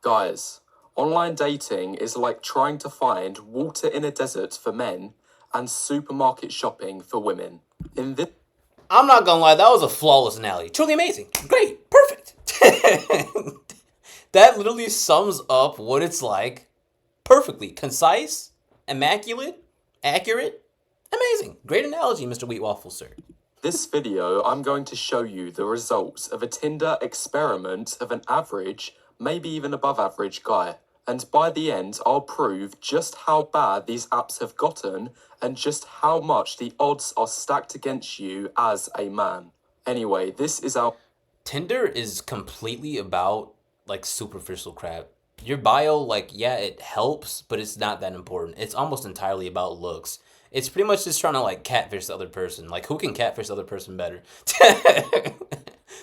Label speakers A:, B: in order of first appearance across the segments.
A: Guys, online dating is like trying to find water in a desert for men and supermarket shopping for women. In this
B: I'm not gonna lie, that was a flawless analogy. Truly amazing. Great. Perfect. That literally sums up what it's like perfectly. Concise, immaculate, accurate, amazing. Great analogy, Mr. Wheat Waffle, sir.
A: this video, I'm going to show you the results of a Tinder experiment of an average, maybe even above average guy. And by the end, I'll prove just how bad these apps have gotten and just how much the odds are stacked against you as a man. Anyway, this is our
B: Tinder is completely about like superficial crap. Your bio, like, yeah, it helps, but it's not that important. It's almost entirely about looks. It's pretty much just trying to like catfish the other person. Like, who can catfish the other person better?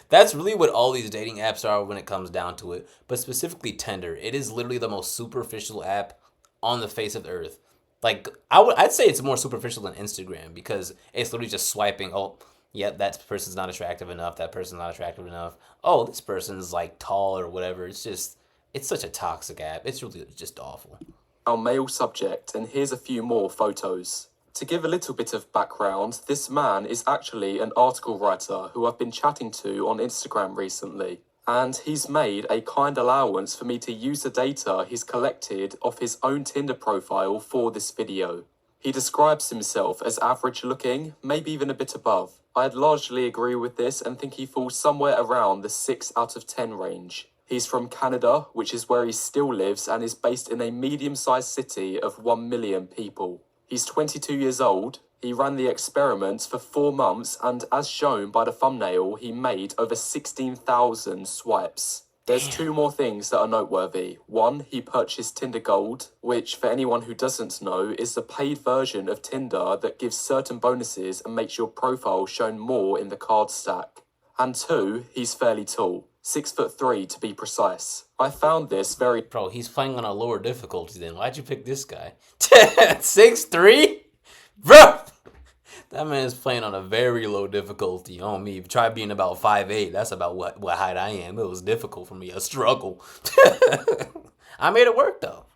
B: That's really what all these dating apps are when it comes down to it. But specifically Tinder, it is literally the most superficial app on the face of the earth. Like, I'd say it's more superficial than Instagram because it's literally just swiping. Oh, yep, that person's not attractive enough. That person's not attractive enough. Oh, this person's like tall or whatever. It's such a toxic app. It's really just awful.
A: our male subject, and here's a few more photos. To give a little bit of background, this man is actually an article writer who I've been chatting to on Instagram recently, and he's made a kind allowance for me to use the data he's collected off his own Tinder profile for this video. He describes himself as average looking, maybe even a bit above. I'd largely agree with this and think he falls somewhere around the 6 out of 10 range. He's from Canada, which is where he still lives and is based in a medium-sized city of 1 million people. He's 22 years old. He ran the experiment for 4 months and as shown by the thumbnail, he made over 16,000 swipes. There's two more things that are noteworthy. One, he purchased Tinder Gold, which for anyone who doesn't know is the paid version of Tinder that gives certain bonuses and makes your profile shown more in the card stack. And two, he's fairly tall. 6'3" to be precise. I found this very
B: Bro, he's playing on a lower difficulty then. Why'd you pick this guy? 6'3"? Bro! That man is playing on a very low difficulty on me. Try being about 5'8". That's about what height I am. It was difficult for me. A struggle. I made it work though.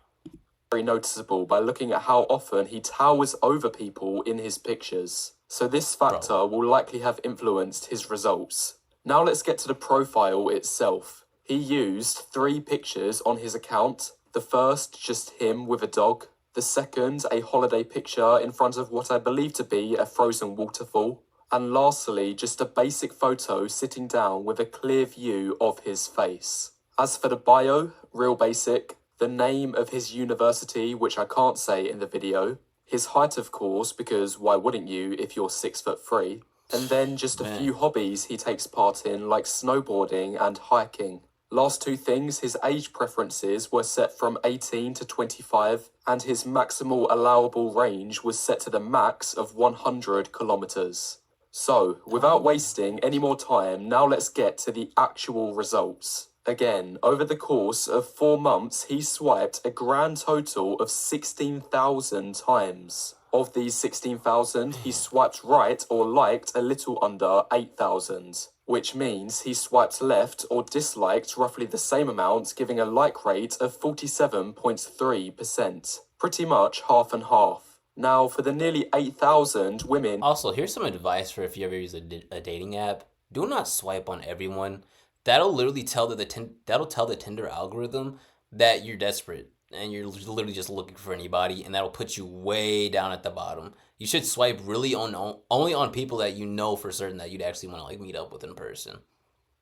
A: very noticeable by looking at how often he towers over people in his pictures. So this factor will likely have influenced his results. Now let's get to the profile itself. He used 3 pictures on his account. The first, just him with a dog. The second, a holiday picture in front of what I believe to be a frozen waterfall. And lastly, just a basic photo sitting down with a clear view of his face. As for the bio, real basic. The name of his university, which I can't say in the video. His height, of course, because why wouldn't you if you're 6'3"? And then just a few hobbies he takes part in, like snowboarding and hiking. Last 2 things, his age preferences were set from 18 to 25, and his maximal allowable range was set to the max of 100 kilometers. So, without wasting any more time, now let's get to the actual results. Again, over the course of 4 months, he swiped a grand total of 16,000 times. Of these 16,000, he swiped right or liked a little under 8,000, which means he swiped left or disliked roughly the same amount, giving a like rate of 47.3%. Pretty much half and half. Now, for the nearly 8,000 women...
B: Also, here's some advice for if you ever use a dating app. Do not swipe on everyone. That'll literally tell that'll tell the Tinder algorithm that you're desperate and you're literally just looking for anybody, and that'll put you way down at the bottom. You should swipe really only on people that you know for certain that you'd actually want to like meet up with in person.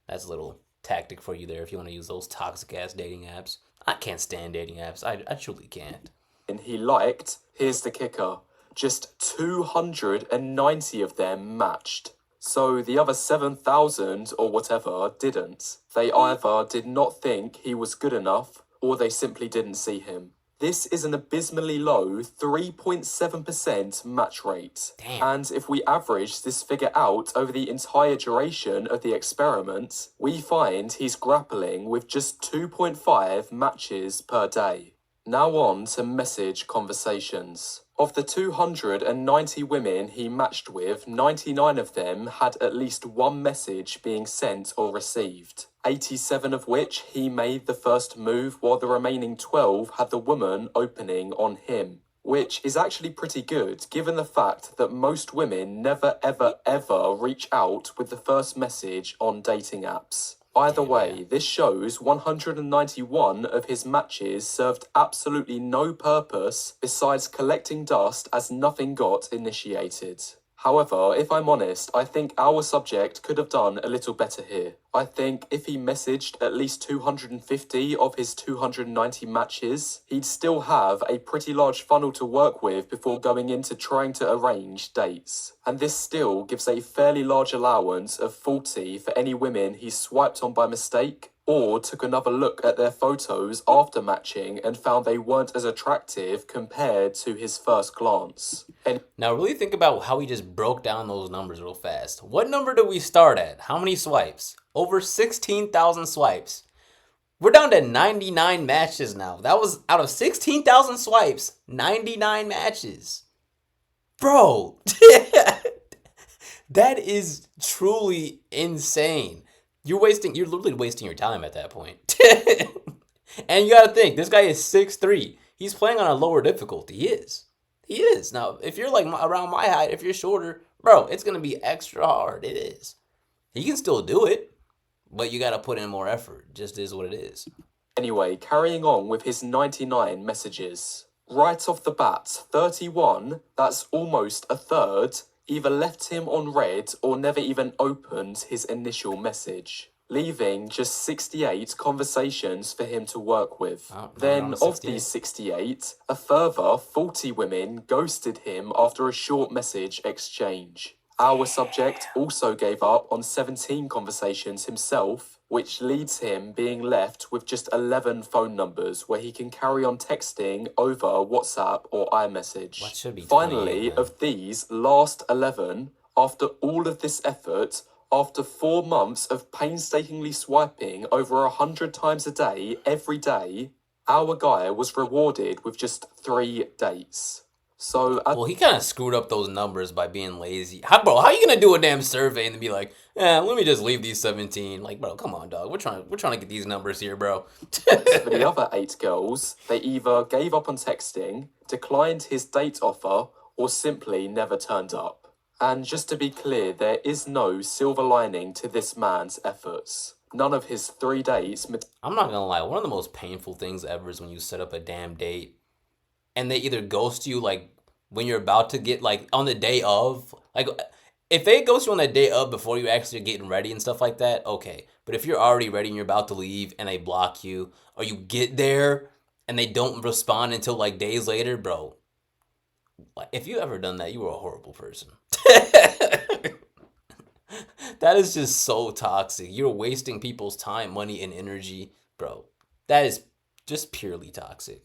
B: That's a little tactic for you there if you want to use those toxic ass dating apps. I can't stand dating apps. I truly can't.
A: And he liked, here's the kicker, just 290 of them matched. So the other 7,000 or whatever didn't. They either did not think he was good enough or they simply didn't see him. This is an abysmally low 3.7% match rate.
B: Damn.
A: And if we average this figure out over the entire duration of the experiment, we find he's grappling with just 2.5 matches per day. Now on to message conversations. Of the 290 women he matched with, 99 of them had at least one message being sent or received, 87 of which he made the first move, while the remaining 12 had the woman opening on him. Which is actually pretty good, given the fact that most women never ever reach out with the first message on dating apps. Either way, this shows 191 of his matches served absolutely no purpose besides collecting dust, as nothing got initiated. However, if I'm honest, I think our subject could have done a little better here. I think if he messaged at least 250 of his 290 matches, he'd still have a pretty large funnel to work with before going into trying to arrange dates. And this still gives a fairly large allowance of 40 for any women he swiped on by mistake, or took another look at their photos after matching and found they weren't as attractive compared to his first glance.
B: Now, really think about how we just broke down those numbers real fast. What number did we start at? How many swipes? Over 16,000 swipes. We're down to 99 matches now. That was out of 16,000 swipes, 99 matches. Bro, that is truly insane. You're literally wasting your time at that point. And you gotta think, this guy is 6'3". He's playing on a lower difficulty. He is. Now, if you're like around my height, if you're shorter, bro, it's gonna be extra hard. It is. He can still do it, but you gotta put in more effort. Just is what it is.
A: Anyway, carrying on with his 99 messages. Right off the bat, 31, that's almost a third, either left him on read or never even opened his initial message, leaving just 68 conversations for him to work with. Then, of these 68, a further 40 women ghosted him after a short message exchange. Our subject also gave up on 17 conversations himself, which leads him being left with just 11 phone numbers where he can carry on texting over WhatsApp or iMessage.
B: What should be
A: Finally,
B: 28,
A: of these last 11, after all of this effort, after 4 months of painstakingly swiping over 100 times a day, every day, our guy was rewarded with just 3 dates. So,
B: well, he kind of screwed up those numbers by being lazy. How are you gonna do a damn survey and be like, let me just leave these 17? Like, bro, come on, dog. We're trying to get these numbers here, bro.
A: For the other 8 girls, they either gave up on texting, declined his date offer, or simply never turned up. And just to be clear, there is no silver lining to this man's efforts. None of his 3 dates.
B: I'm not gonna lie. One of the most painful things ever is when you set up a damn date and they either ghost you like when you're about to get like on the day of, like if they ghost you on the day of before you actually are getting ready and stuff like that, okay. But if you're already ready and you're about to leave and they block you, or you get there and they don't respond until like days later, bro, like if you ever done that, you were a horrible person. That is just so toxic. You're wasting people's time, money, and energy, bro. That is just purely toxic.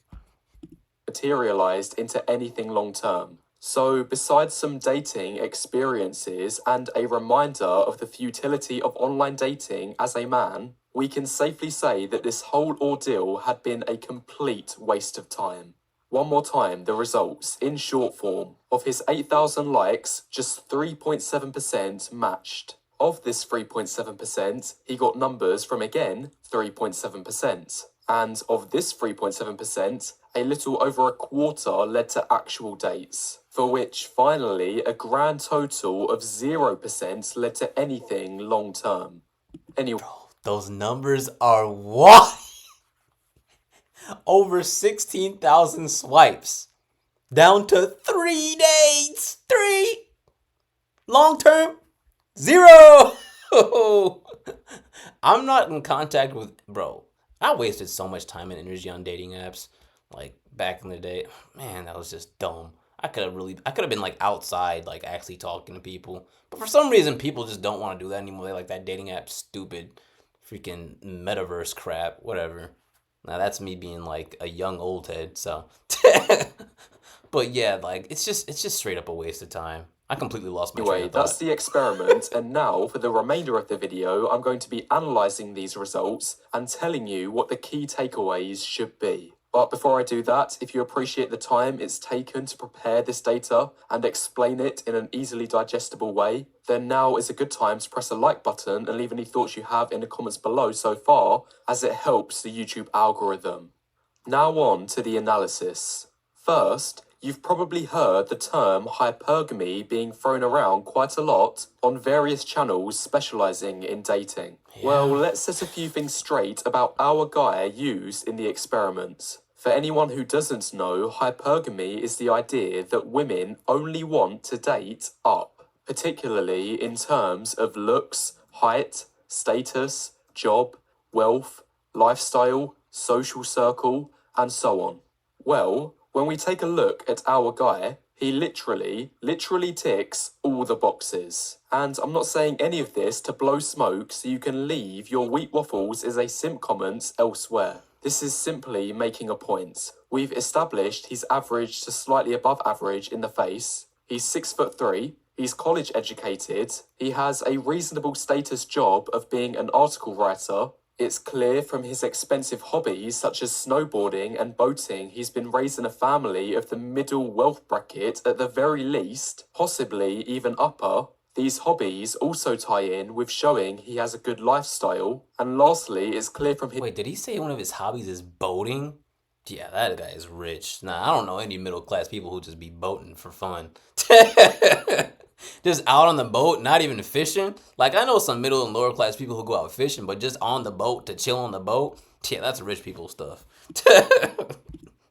A: Materialized into anything long term. So, besides some dating experiences and a reminder of the futility of online dating as a man, we can safely say that this whole ordeal had been a complete waste of time. One more time, the results, in short form. Of his 8,000 likes, just 3.7% matched. Of this 3.7%, he got numbers from, again, 3.7%. And of this 3.7%, a little over a quarter led to actual dates, for which, finally, a grand total of 0% led to anything long term. Anyway,
B: bro, those numbers are what? Over 16,000 swipes. Down to 3 dates. 3. Long term, 0. I'm not in contact with, bro. I wasted so much time and energy on dating apps, like back in the day. Man, that was just dumb. I could have been like outside, like actually talking to people. But for some reason, people just don't want to do that anymore. They like that dating app, stupid, freaking metaverse crap, whatever. Now that's me being like a young old head. So, but yeah, like it's just straight up a waste of time. I completely lost my train of thought.
A: That's the experiment, and now, for the remainder of the video, I'm going to be analysing these results and telling you what the key takeaways should be. But before I do that, if you appreciate the time it's taken to prepare this data and explain it in an easily digestible way, then now is a good time to press the like button and leave any thoughts you have in the comments below so far, as it helps the YouTube algorithm. Now on to the analysis. First, you've probably heard the term hypergamy being thrown around quite a lot on various channels specializing in dating. Well, let's set a few things straight about our guy used in the experiment. For anyone who doesn't know, hypergamy is the idea that women only want to date up, particularly in terms of looks, height, status, job, wealth, lifestyle, social circle, and so on. Well, when we take a look at our guy, he literally ticks all the boxes. And I'm not saying any of this to blow smoke so you can leave your wheat waffles as a simp comments elsewhere. This is simply making a point. We've established he's average to slightly above average in the face. He's 6'3", he's college educated, he has a reasonable status job of being an article writer. It's clear from his expensive hobbies such as snowboarding and boating he's been raised in a family of the middle wealth bracket at the very least, possibly even upper. These hobbies also tie in with showing he has a good lifestyle. And lastly, it's clear from his...
B: Wait, did he say one of his hobbies is boating? Yeah, that guy is rich. Nah, I don't know any middle class people who just be boating for fun. Just out on the boat, not even fishing. Like, I know some middle and lower class people who go out fishing, but just on the boat to chill on the boat, yeah, that's rich people stuff.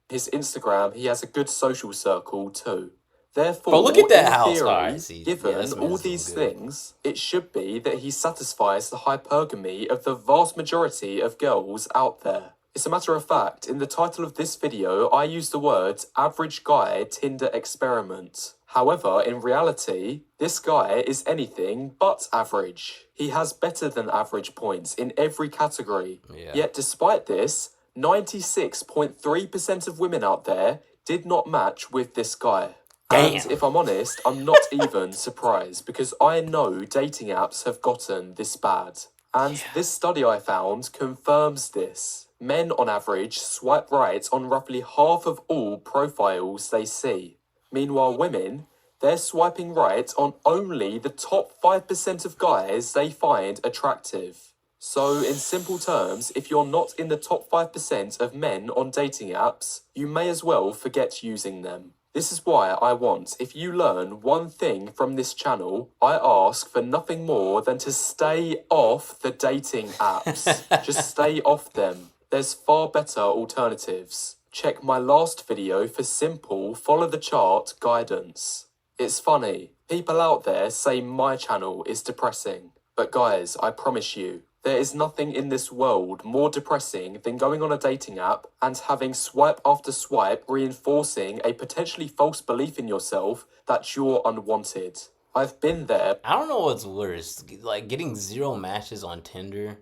A: His Instagram, he has a good social circle too. Therefore,
B: Bro, look at that
A: in
B: house.
A: theory,
B: This
A: given all these things, it should be that he satisfies the hypergamy of the vast majority of girls out there. As a matter of fact, in the title of this video, I use the words average guy Tinder experiment. However, in reality, this guy is anything but average. He has better than average points in every category.
B: Yeah.
A: Yet despite this, 96.3% of women out there did not match with this guy.
B: Damn.
A: And if I'm honest, I'm not even surprised because I know dating apps have gotten this bad. And this study I found confirms this. Men on average swipe right on roughly half of all profiles they see. Meanwhile, women, they're swiping right on only the top 5% of guys they find attractive. So, in simple terms, if you're not in the top 5% of men on dating apps, you may as well forget using them. This is why I want, if you learn one thing from this channel, I ask for nothing more than to stay off the dating apps. Just stay off them. There's far better alternatives. Check my last video for simple follow the chart guidance. It's funny, people out there say my channel is depressing. But guys, I promise you, there is nothing in this world more depressing than going on a dating app and having swipe after swipe reinforcing a potentially false belief in yourself that you're unwanted. I've been there.
B: I don't know what's worse, like getting 0 matches on Tinder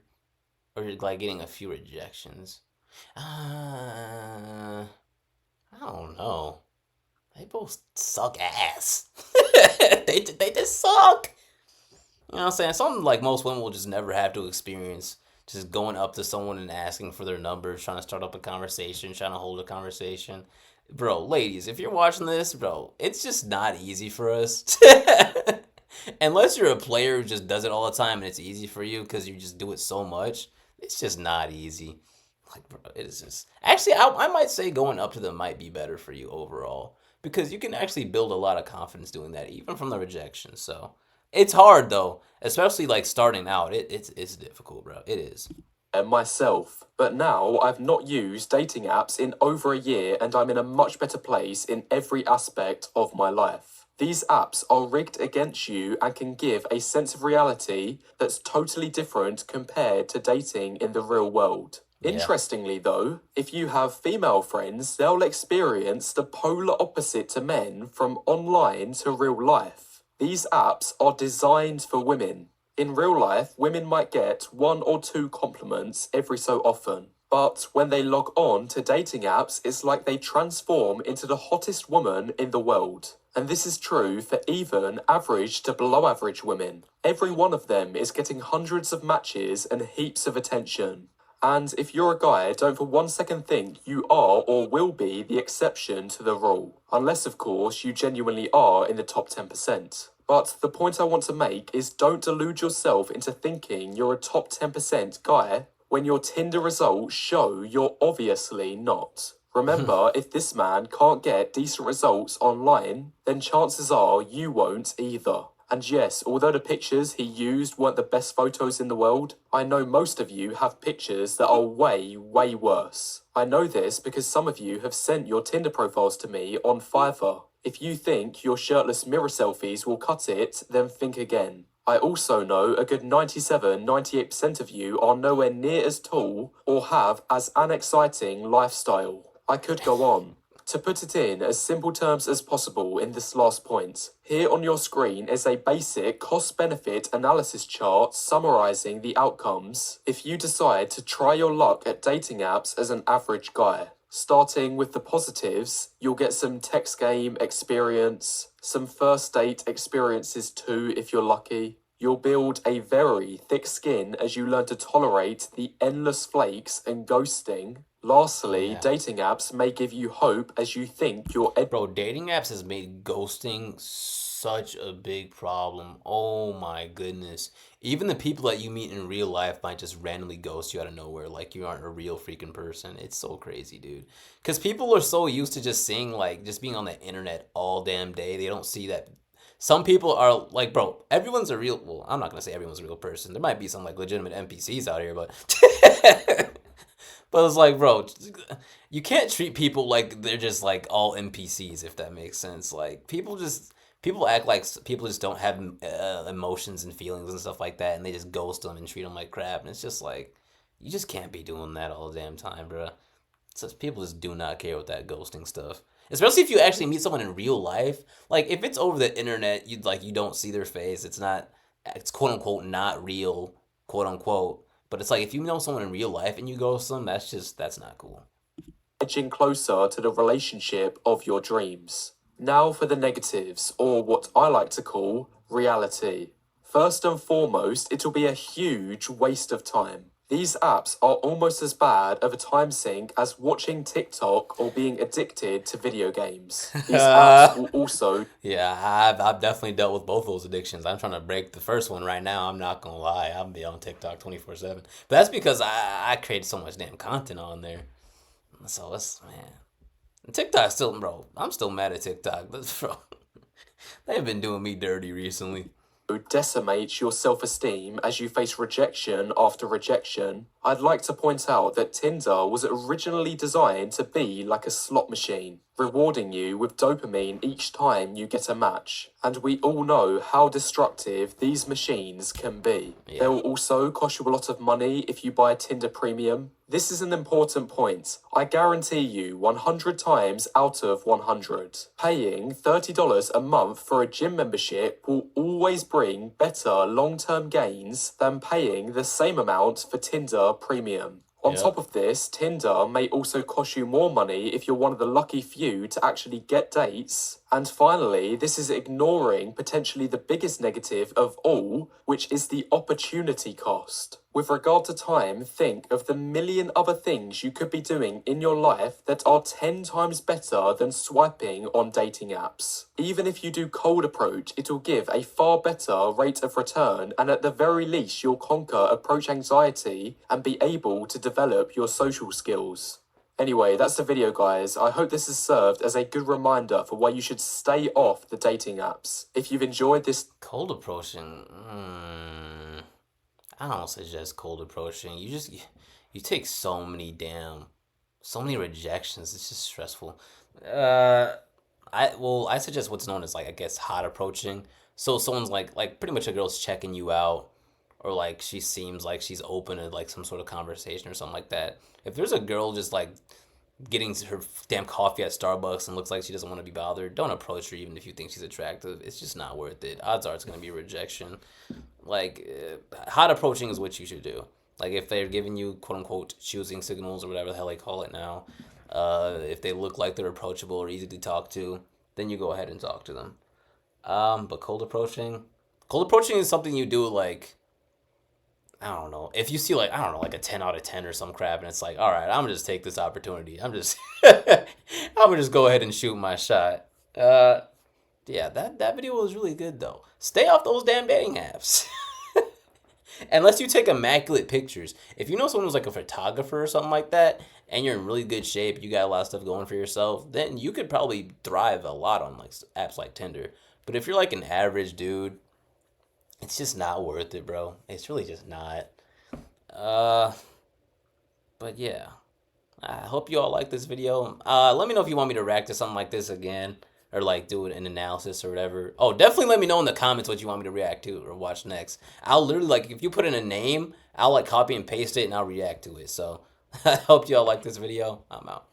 B: or like getting a few rejections. I don't know. They both suck ass. they just suck. You know what I'm saying? Something like most women will just never have to experience. Just going up to someone and asking for their number, trying to start up a conversation, trying to hold a conversation. Bro, ladies, if you're watching this, bro, it's just not easy for us. Unless you're a player who just does it all the time and it's easy for you because you just do it so much. It's just not easy. Like, bro, it is just... Actually, I might say going up to them might be better for you overall. Because you can actually build a lot of confidence doing that, even from the rejection. So, it's hard, though. Especially, like, starting out. It's difficult, bro. It is.
A: And myself. But now, I've not used dating apps in over a year and I'm in a much better place in every aspect of my life. These apps are rigged against you and can give a sense of reality that's totally different compared to dating in the real world.
B: Yeah.
A: Interestingly though, if you have female friends, they'll experience the polar opposite to men from online to real life. These apps are designed for women. In real life, women might get 1 or 2 compliments every so often. But when they log on to dating apps, it's like they transform into the hottest woman in the world. And this is true for even average to below average women. Every one of them is getting hundreds of matches and heaps of attention. And if you're a guy, don't for 1 second think you are or will be the exception to the rule. Unless, of course, you genuinely are in the top 10%. But the point I want to make is don't delude yourself into thinking you're a top 10% guy when your Tinder results show you're obviously not. Remember, if this man can't get decent results online, then chances are you won't either. And yes, although the pictures he used weren't the best photos in the world, I know most of you have pictures that are way, way worse. I know this because some of you have sent your Tinder profiles to me on Fiverr. If you think your shirtless mirror selfies will cut it, then think again. I also know a good 97-98% of you are nowhere near as tall or have as an exciting lifestyle. I could go on. To put it in as simple terms as possible in this last point, here on your screen is a basic cost-benefit analysis chart summarizing the outcomes if you decide to try your luck at dating apps as an average guy. Starting with the positives, you'll get some text game experience, some first date experiences too if you're lucky. You'll build a very thick skin as you learn to tolerate the endless flakes and ghosting. Lastly,
B: Yeah.
A: dating apps may give you hope as you think you're
B: Bro, dating apps has made ghosting such a big problem. Oh my goodness. Even the people that you meet in real life might just randomly ghost you out of nowhere like you aren't a real freaking person. It's so crazy, dude. Because people are so used to just seeing, like, just being on the internet all damn day. They don't see that. Some people are like, bro, everyone's a real, well, I'm not going to say everyone's a real person. There might be some, like, legitimate NPCs out here, but. But it's like, bro, you can't treat people like they're just like all NPCs, if that makes sense. Like people act like people just don't have emotions and feelings and stuff like that, and they just ghost them and treat them like crap. And it's just like you just can't be doing that all the damn time, bro. So people just do not care with that ghosting stuff. Especially if you actually meet someone in real life. Like if it's over the internet, you don't see their face. It's quote unquote not real, quote unquote. But it's like if you know someone in real life and you ghost them, that's not cool.
A: edging closer to the relationship of your dreams. Now for the negatives, or what I like to call reality. First and foremost, it'll be a huge waste of time. These apps are almost as bad of a time sink as watching TikTok or being addicted to video games. These apps will also
B: Yeah, I've definitely dealt with both those addictions. I'm trying to break the first one right now. I'm not gonna lie. I'll be on TikTok 24/7. But that's because I create so much damn content on there. So it's man. TikTok still, bro. I'm still mad at TikTok. Bro, they've been doing me dirty recently.
A: decimate your self esteem as you face rejection after rejection, I'd like to point out that Tinder was originally designed to be like a slot machine, rewarding you with dopamine each time you get a match. And we all know how destructive these machines can be.
B: Yeah.
A: They will also cost you a lot of money if you buy Tinder Premium. This is an important point. I guarantee you 100 times out of 100. Paying $30 a month for a gym membership will always bring better long-term gains than paying the same amount for Tinder Premium. On
B: Yep.
A: top of this, Tinder may also cost you more money if you're one of the lucky few to actually get dates. And finally, this is ignoring potentially the biggest negative of all, which is the opportunity cost. With regard to time, think of the million other things you could be doing in your life that are 10 times better than swiping on dating apps. Even if you do cold approach, it'll give a far better rate of return, and at the very least, you'll conquer approach anxiety and be able to develop your social skills. Anyway, that's the video, guys. I hope this has served as a good reminder for why you should stay off the dating apps. If you've enjoyed this
B: Cold approaching. I don't suggest cold approaching. You take so many rejections. It's just stressful. I suggest what's known as, like, I guess, hot approaching. So someone's like pretty much a girl's checking you out, or like she seems like she's open to like some sort of conversation or something like that. If there's a girl just like getting her damn coffee at Starbucks and looks like she doesn't want to be bothered, don't approach her even if you think she's attractive. It's just not worth it. Odds are it's gonna be a rejection. Like hot approaching is what you should do. Like if they're giving you quote unquote choosing signals or whatever the hell they call it now, if they look like they're approachable or easy to talk to, then you go ahead and talk to them. But cold approaching is something you do like I don't know. If you see like I don't know, like a 10 out of 10 or some crap, and it's like, all right, I'm gonna just take this opportunity. I'm just I'm gonna just go ahead and shoot my shot. Yeah, that video was really good though. Stay off those damn dating apps. Unless you take immaculate pictures. If you know someone who's like a photographer or something like that, and you're in really good shape, you got a lot of stuff going for yourself, then you could probably thrive a lot on like apps like Tinder. But if you're like an average dude, it's just not worth it, bro. It's really just not. Uh, but yeah, I hope you all like this video. Let me know if you want me to react to something like this again, or like do an analysis or whatever. Oh, definitely let me know in the comments what you want me to react to or watch next. I'll literally like if you put in a name, I'll like copy and paste it and I'll react to it. So I hope you all like this video. I'm out.